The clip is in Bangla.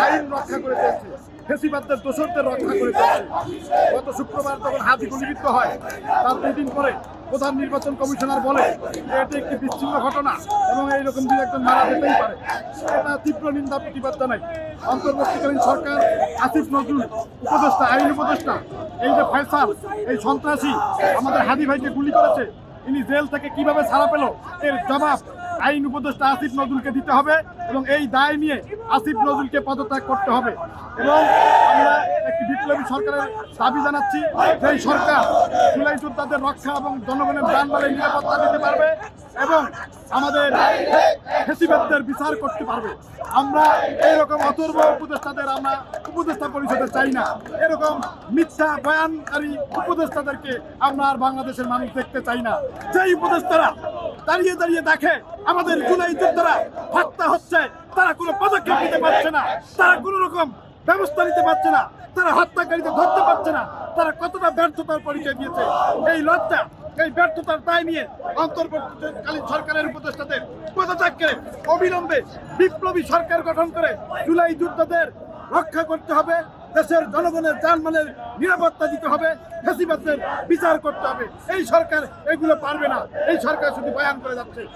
আইন রক্ষা করে চলছে, ফেসিবাদদের দোষরদের রক্ষা করে চলছে। গত শুক্রবার যখন হাদি গুলিবিদ্ধ হয়, তার 2 দিন পরে প্রধান নির্বাচন কমিশনার বলে যে এটি একটি বিচ্ছিন্ন ঘটনা এবং এইরকম দু একজন মারা যেতেই পারে। এটা তীব্র নিন্দা প্রতিবাদ জানাই। অন্তর্বর্তীকালীন সরকার আসিফ নজরুল উপদেষ্টা, আইন উপদেষ্টা, এই যে ফয়সাল, এই সন্ত্রাসী আমাদের হাদি ভাইকে গুলি করেছে, ইনি জেল থেকে কিভাবে ছাড়া পেল, এর জবাব আইন উপদেষ্টা আসিফ নজরুলকে দিতে হবে এবং এই দায় নিয়ে আসিফ নজরুলকে পদত্যাগ করতে হবে। এবং আমরা একটি বিপ্লবী সরকারের দাবি জানাচ্ছি, সেই সরকার জুলাই যোদ্ধাদের রক্ষা এবং জনগণের যানবাহনের নিরাপত্তা দিতে পারবে এবং আমাদের ফ্যাসিবাদদের বিচার করতে পারবে। আমরা এইরকম অথর্ব উপদেষ্টাদের আমরা উপদেষ্টা পরিষদে চাই না। এরকম মিথ্যা বয়ানকারী উপদেষ্টাদেরকে আমরা আর বাংলাদেশের মানুষ দেখতে চাই না। যেই উপদেষ্টারা দাঁড়িয়ে দাঁড়িয়ে দেখে আমাদের জুলাই যোদ্ধারা হত্যা হচ্ছে, তারা কোনো পদক্ষেপ নিতে পারছে না, তারা কোনো রকম ব্যবস্থা নিতে পারছে না, তারা হত্যাকারীদের ধরতে পারছে না, তারা কতটা ব্যর্থতার পরিচয় দিয়েছে। এই লজ্জা, এই ব্যর্থতার দায় নিয়ে অন্তর্বর্তীকালীন সরকারের উপদেষ্টাদের পদত্যাগ করে অবিলম্বে বিপ্লবী সরকার গঠন করে জুলাই যোদ্ধাদের রক্ষা করতে হবে, দেশের জনগণের যানমালের নিরাপত্তা দিতে হবে, ফ্যাসিবাদদের বিচার করতে হবে। এই সরকার এগুলো পারবে না, এই সরকার শুধু বয়ান করে যাচ্ছে।